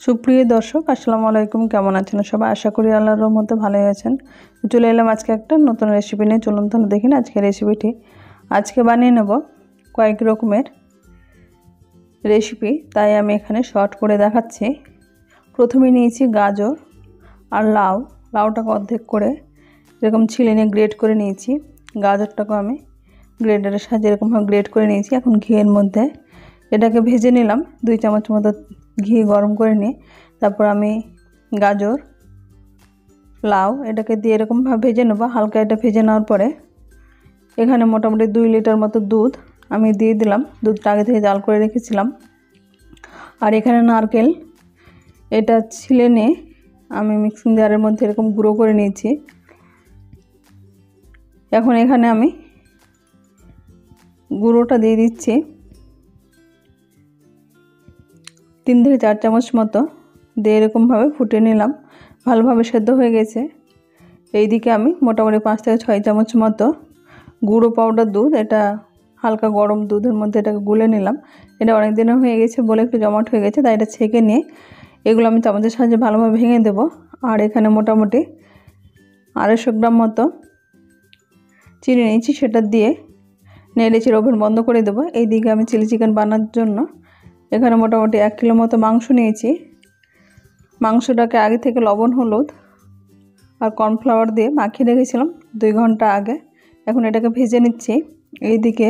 সুপ্রিয় দর্শক আসসালামু আলাইকুম, কেমন আছেন সবাই? আশা করি আল্লাহর রহমতে ভালোই আছেন। চলে এলাম আজকে একটা নতুন রেসিপি নিয়ে। চলুন তাহলে দেখি না আজকে রেসিপিটি। আজকে বানিয়ে নেব কয়েক রকমের রেসিপি, তাই আমি এখানে শর্ট করে দেখাচ্ছি। প্রথমে নিয়েছি গাজর আর লাউটাকে অর্ধেক করে এরকম ছিলে নিয়ে গ্রেট করে নিয়েছি। গাজরটাকে আমি গ্রেটারের সাহায্যে এরকমভাবে গ্রেট করে নিয়েছি। এখন ঘিয়ের মধ্যে এটাকে ভেজে নিলাম। 2 চামচ মতো ঘি গরম করে নিয়ে তারপর আমি গাজর লাউ এটাকে দিয়ে এরকমভাবে ভেজে নেব। হালকা এটা ভেজে নেওয়ার পরে এখানে মোটামুটি 2 লিটার মতো দুধ আমি দিয়ে দিলাম। দুধটা আগে থেকে জাল করে রেখেছিলাম। আর এখানে নারকেল এটা ছিলে নিয়ে আমি মিক্সিং জারের মধ্যে এরকম গুঁড়ো করে নিয়েছি। এখন এখানে আমি গুঁড়োটা দিয়ে দিচ্ছি 3 থেকে 4 চামচ মতো দিয়ে এরকমভাবে ফুটিয়ে নিলাম। ভালোভাবে সেদ্ধ হয়ে গেছে। এইদিকে আমি মোটামুটি 5 থেকে 6 চামচ মতো গুঁড়ো পাউডার দুধ, এটা হালকা গরম দুধের মধ্যে এটাকে গুলে নিলাম। এটা অনেক দিনের হয়ে গেছে বলে একটু জমাট হয়ে গেছে, তাই এটা ছেঁকে নিয়ে এগুলো আমি চামচের সাহায্যে ভালোভাবে ভেঙে দেব। আর এখানে মোটামুটি 250 গ্রাম মতো চিনি নিয়েছি, সেটা দিয়ে নেড়েচেড়ে ওভেন বন্ধ করে দেবো। এইদিকে আমি চিলি চিকেন বানানোর জন্য এখানে মোটামুটি 1 কিলো মতো মাংস নিয়েছি। মাংসটাকে আগে থেকে লবণ হলুদ আর কর্নফ্লাওয়ার দিয়ে মাখিয়ে রেখেছিলাম 2 ঘন্টা আগে। এখন এটাকে ভেজে নিচ্ছি। এইদিকে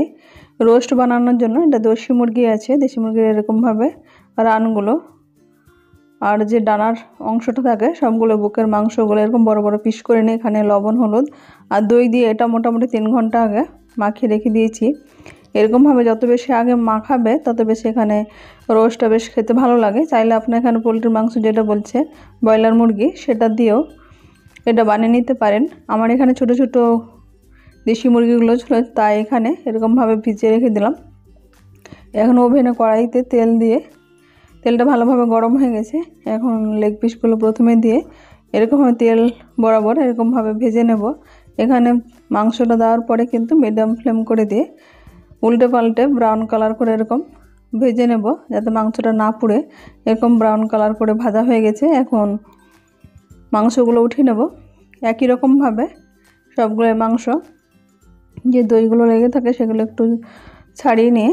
রোস্ট বানানোর জন্য এটা দেশি মুরগি আছে, দেশি মুরগির এরকমভাবে রানগুলো আর যে ডানার অংশটা থাকে সবগুলো বুকের মাংসগুলো এরকম বড় বড় পিস করে নিয়ে এখানে লবণ হলুদ আর দই দিয়ে এটা মোটামুটি 3 ঘন্টা আগে মাখিয়ে রেখে দিয়েছি। এরকমভাবে যত বেশি আগে মাখাবে তত বেশি এখানে রোস্টটা বেশ খেতে ভালো লাগে। চাইলে আপনি এখানে পোলট্রির মাংস যেটা বলছে ব্রয়লার মুরগি সেটা দিয়েও এটা বানিয়ে নিতে পারেন। আমার এখানে ছোট ছোট দেশি মুরগিগুলো ছিল, তাই এখানে এরকমভাবে ভিজিয়ে রেখে দিলাম। এখন ওভেনে কড়াইতে তেল দিয়ে তেলটা ভালোভাবে গরম হয়ে গেছে। এখন লেগ পিসগুলো প্রথমে দিয়ে এরকমভাবে তেল বরাবর এরকমভাবে ভেজে নেব। এখানে মাংসটা দেওয়ার পরে কিন্তু মিডিয়াম ফ্লেম করে দিয়ে উল্টে পাল্টে ব্রাউন কালার করে এরকম ভেজে নেব, যাতে মাংসটা না পুড়ে। এরকম ব্রাউন কালার করে ভাজা হয়ে গেছে। এখন মাংসগুলো উঠিয়ে নেব। একই রকমভাবে সবগুলো মাংস যে দইগুলো লেগে থাকে সেগুলো একটু ছাড়িয়ে নিয়ে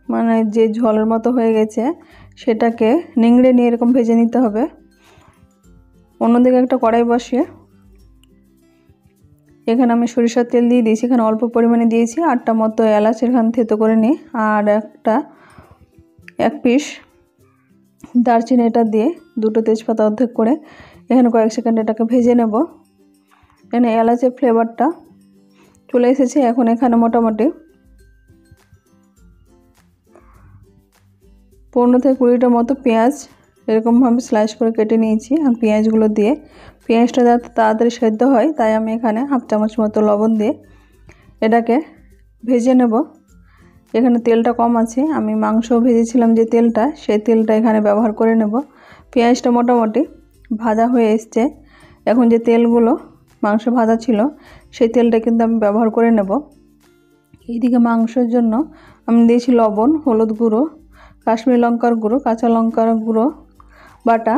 মানে যে ঝোলের মতো হয়ে গেছে সেটাকে নিংড়ে নিয়ে এরকম ভেজে নিতে হবে। অন্যদিকে একটা কড়াই বসিয়ে এখানে আমি সরিষার তেল দিয়ে দিয়েছি। এখানে অল্প পরিমাণে দিয়েছি 8টা মতো এলাচ এখানে থেতো করে নিই আর এক পিস দারচিনি এটা দিয়ে 2টো তেজপাতা অর্ধেক করে এখানে কয়েক সেকেন্ড এটাকে ভেজে নেব। এখানে এলাচের ফ্লেভারটা চলে এসেছে। এখন এখানে মোটামুটি 15 থেকে 20টা মতো পেঁয়াজ এরকমভাবে স্লাইস করে কেটে নিয়েছি। আর পেঁয়াজগুলো দিয়ে পেঁয়াজটা যাতে তাড়াতাড়ি সেদ্ধ হয় তাই আমি এখানে 1/2 চামচ মতো লবণ দিয়ে এটাকে ভেজে নেব। এখানে তেলটা কম আছে, আমি মাংস ভেজেছিলাম যে তেলটা সেই তেলটা এখানে ব্যবহার করে নেব। পেঁয়াজটা মোটামুটি ভাজা হয়ে এসছে। এখন যে তেলগুলো মাংস ভাজা ছিল সেই তেলটা কিন্তু আমি ব্যবহার করে নেব। এইদিকে মাংসের জন্য আমি দিয়েছি লবণ, হলুদ গুঁড়ো, কাশ্মীরি লঙ্কার গুঁড়ো, কাঁচা লঙ্কার গুঁড়ো বাটা,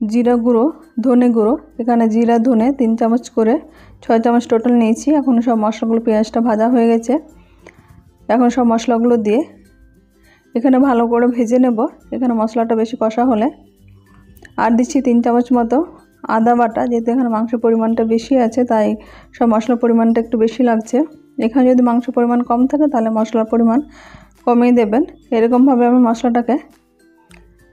জিরা গুঁড়ো, ধনে গুঁড়ো। এখানে জিরা ধনে 3 চামচ করে 6 চামচ টোটাল নিয়েছি। এখন সব মশলাগুলো পেঁয়াজটা ভাজা হয়ে গেছে। এখন সব মশলাগুলো দিয়ে এখানে ভালো করে ভেজে নেব। এখানে মশলাটা বেশি কষা হলে আর দিচ্ছি 3 চামচ মতো আদা বাটা, যেহেতু এখানে মাংসের পরিমাণটা বেশি আছে তাই সব মশলার পরিমাণটা একটু বেশি লাগছে। এখানে যদি মাংসের পরিমাণ কম থাকে তাহলে মশলার পরিমাণ কমিয়ে দেবেন। এরকমভাবে আমি মশলাটাকে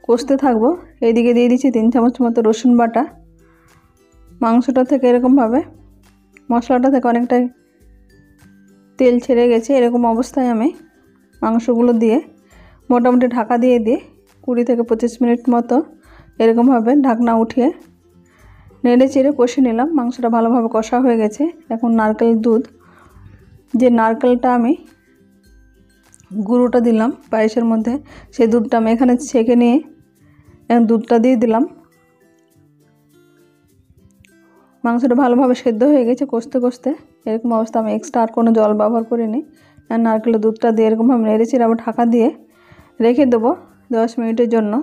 কষতে থাকবো। এইদিকে দিয়ে দিচ্ছি 3 চামচ মতো রসুন বাটা। মাংসটা থেকে এরকমভাবে মশলাটা থেকে অনেকটাই তেল ছেড়ে গেছে। এরকম অবস্থায় আমি মাংসগুলো দিয়ে মোটামুটি ঢাকা দিয়ে 20 থেকে 25 মিনিট মতো এরকমভাবে ঢাকনা উঠিয়ে নেড়ে চেড়ে কষে নিলাম। মাংসটা ভালোভাবে কষা হয়ে গেছে। এখন নারকেল দুধ, যে নারকেলটা আমি গুঁড়োটা দিলাম পায়েসের মধ্যে, সেই দুধটা আমি এখানে ছেঁকে নিয়ে দুধটা দিয়ে দিলাম। মাংসটা ভালোভাবে সেদ্ধ হয়ে গেছে কষতে কষতে। এরকম অবস্থা আমি এক্সট্রা আর কোনো জল ব্যবহার করিনি। আর নারকেলের দুধটা দিয়ে এরকমভাবে নেড়ে চেড়ে আবার ঢাকা দিয়ে রেখে দেবো 10 মিনিটের জন্য।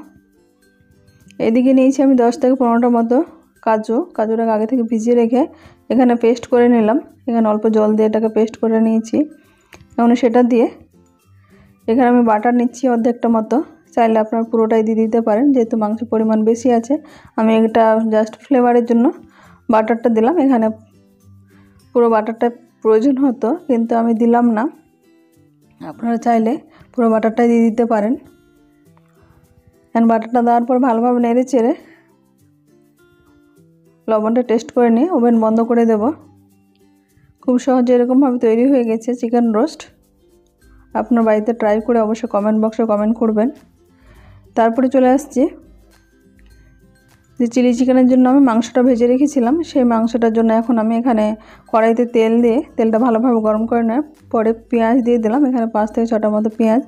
এদিকে নিয়েছি আমি 10 থেকে 15টা মতো কাজুটাকে আগে থেকে ভিজিয়ে রেখে এখানে পেস্ট করে নিলাম। এখানে অল্প জল দিয়ে এটাকে পেস্ট করে নিয়েছি। এখন সেটা দিয়ে এখানে আমি বাটার নিচ্ছি অর্ধেকটা মতো। চাইলে আপনারা পুরোটাই দিয়ে দিতে পারেন, যেহেতু মাংসের পরিমাণ বেশি আছে। আমি এটা জাস্ট ফ্লেভারের জন্য বাটারটা দিলাম। এখানে পুরো বাটারটা প্রয়োজন হতো, কিন্তু আমি দিলাম না। আপনারা চাইলে পুরো বাটারটাই দিয়ে দিতে পারেন। এখন বাটারটা দেওয়ার পর ভালোভাবে নেড়ে চেড়ে লবণটা টেস্ট করে নিয়ে ওভেন বন্ধ করে দেব। খুব সহজে এরকমভাবে তৈরি হয়ে গেছে চিকেন রোস্ট। আপনার বাড়িতে ট্রাই করে অবশ্যই কমেন্ট বক্সে কমেন্ট করবেন। তারপরে চলে আসছি যে চিলি চিকেনের জন্য আমি মাংসটা ভেজে রেখেছিলাম। সেই মাংসটার জন্য এখন আমি এখানে কড়াইতে তেল দিয়ে তেলটা ভালোভাবে গরম করে নেওয়ার পরে পেঁয়াজ দিয়ে দিলাম। এখানে 5 থেকে 6টা মতো পেঁয়াজ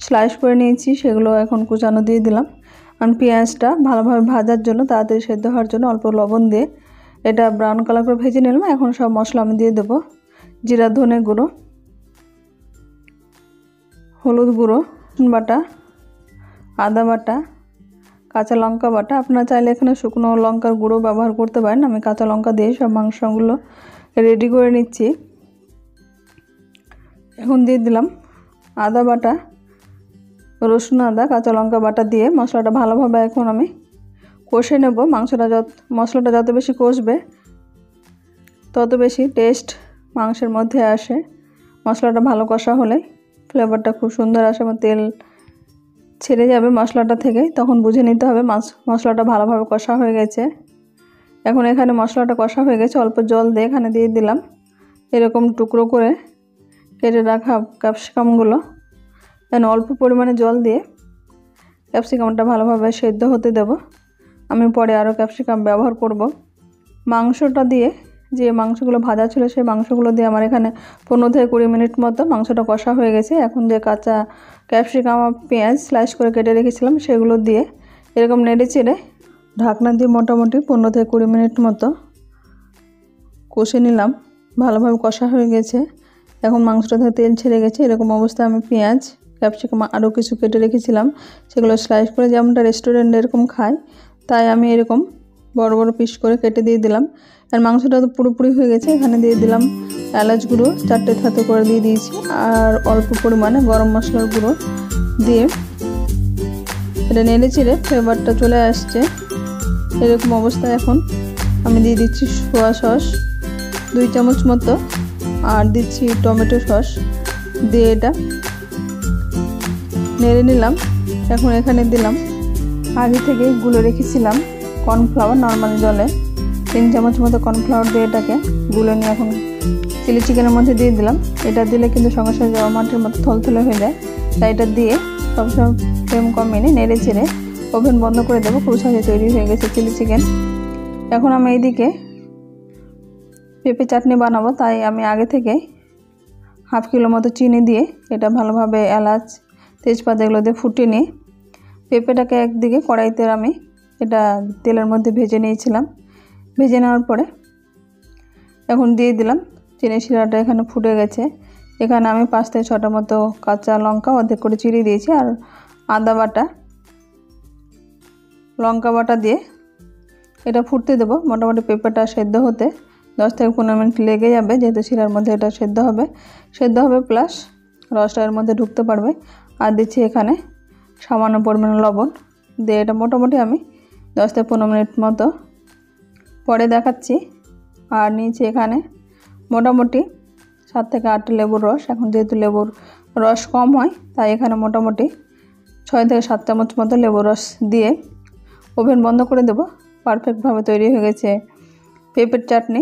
স্লাইস করে নিয়েছি, সেগুলো এখন কুচানো দিয়ে দিলাম। আমি পেঁয়াজটা ভালোভাবে ভাজার জন্য, তাড়াতাড়ি সেদ্ধ হওয়ার জন্য অল্প লবণ দিয়ে এটা ব্রাউন কালার করে ভেজে নিলাম। এখন সব মশলা আমি দিয়ে দেবো। জিরা ধনে গুঁড়ো, হলুদ গুঁড়ো বাটা, আদা বাটা, কাঁচা লঙ্কা বাটা। আপনারা চাইলে এখানে শুকনো লঙ্কার গুঁড়ো ব্যবহার করতে পারেন। আমি কাঁচা লঙ্কা দিয়ে সব মাংসগুলো রেডি করে নিচ্ছি। এখন দিয়ে দিলাম আদা বাটা, রসুন আদা কাঁচা লঙ্কা বাটা দিয়ে মশলাটা ভালোভাবে এখন আমি কষে নেব। মশলাটা যত বেশি কষবে তত বেশি টেস্ট মাংসের মধ্যে আসে। মশলাটা ভালো কষা হলে ফ্লেভারটা খুব সুন্দর আসে এবং তেল ছেড়ে যাবে মশলাটা থেকে, তখন বুঝে নিতে হবে মশলাটা ভালোভাবে কষা হয়ে গেছে। এখন এখানে মশলাটা কষা হয়ে গেছে, অল্প জল দিয়ে এখানে দিয়ে দিলাম এরকম টুকরো করে কেটে রাখা ক্যাপসিকামগুলো। এখন অল্প পরিমাণে জল দিয়ে ক্যাপসিকামটা ভালোভাবে সেদ্ধ হতে দেব। আমি পরে আরও ক্যাপসিকাম ব্যবহার করব। মাংসটা দিয়ে যে মাংসগুলো ভাজা ছিল সেই মাংসগুলো দিয়ে আমার এখানে 15 থেকে 20 মিনিট মতো মাংসটা কষা হয়ে গেছে। এখন যে কাঁচা ক্যাপসিকাম আর পেঁয়াজ স্লাইস করে কেটে রেখেছিলাম সেগুলো দিয়ে এরকম নেড়ে চেড়ে ঢাকনা দিয়ে মোটামুটি 15 থেকে 20 মিনিট মতো কষে নিলাম। ভালোভাবে কষা হয়ে গেছে। এখন মাংসটা থেকে তেল ছেড়ে গেছে। এরকম অবস্থায় আমি পেঁয়াজ ক্যাপসিকাম আরও কিছু কেটে রেখেছিলাম, সেগুলো স্লাইস করে যেমনটা রেস্টুরেন্টে এরকম খাই, তাই আমি এরকম বড় বড় পিস করে কেটে দিয়ে দিলাম। আর মাংসটা তো পুরোপুরি হয়ে গেছে। এখানে দিয়ে দিলাম এলাচ গুঁড়ো 4টে থাতে করে দিয়ে দিয়েছি, আর অল্প পরিমাণে গরম মশলার গুঁড়ো দিয়ে এটা নেড়ে চেড়ে ফ্লেভারটা চলে আসছে। এরকম অবস্থায় এখন আমি দিয়ে দিচ্ছি সোয়া সস 2 চামচ মতো, আর দিচ্ছি টমেটো সস দিয়ে এটা নেড়ে নিলাম। এখন এখানে দিলাম আগে থেকে গুলে রেখেছিলাম কর্নফ্লাওয়ার, নর্মাল জলে 3 চামচ মতো কর্নফ্লাওয়ার দিয়ে এটাকে গুলে নিয়ে এখন চিলি চিকেনের মধ্যে দিয়ে দিলাম। এটা দিলে কিন্তু সঙ্গে সঙ্গে জবা মাটির মতো থলথলে হয়ে যায়, তাই এটা দিয়ে সবসময় ফ্লেম কমিয়ে নেড়ে চেড়ে ওভেন বন্ধ করে দেবো। খুব সহজে তৈরি হয়ে গেছে চিলি চিকেন। এখন আমি এইদিকে পেঁপে চাটনি বানাবো, তাই আমি আগে থেকে 1/2 কিলো মতো চিনি দিয়ে এটা ভালোভাবে এলাচ তেজপাতা এগুলো দিয়ে ফুটিয়ে নিয়ে পেঁপেটাকে একদিকে কড়াইতে আমি এটা তেলের মধ্যে ভেজে নিয়েছিলাম। ভেজে নেওয়ার পরে এখন দিয়ে দিলাম চিনি শিরাটা। এখানে ফুটে গেছে। এখানে আমি 5 থেকে 6টা মতো কাঁচা লঙ্কা অর্ধেক করে চিড়ে দিয়েছি, আর আদা বাটা লঙ্কা বাটা দিয়ে এটা ফুটতে দেবো। মোটামুটি পেঁপেটা সেদ্ধ হতে 10 থেকে 15 মিনিট লেগে যাবে, যেহেতু শিরার মধ্যে এটা সেদ্ধ হবে প্লাস রসটা এর মধ্যে ঢুকতে পারবে। আর দিচ্ছি এখানে সামান্য পরিমাণে লবণ দিয়ে এটা মোটামুটি আমি 10 থেকে 15 মিনিট মতো পরে দেখাচ্ছি। আর নিচে এখানে মোটামুটি 7 থেকে 8টা লেবুর রস। এখন যেহেতু লেবুর রস কম হয়, তাই এখানে মোটামুটি 6 থেকে 7 চামচ মতো লেবুর রস দিয়ে ওভেন বন্ধ করে দেব। পারফেক্টভাবে তৈরি হয়ে গেছে পেঁপের চাটনি।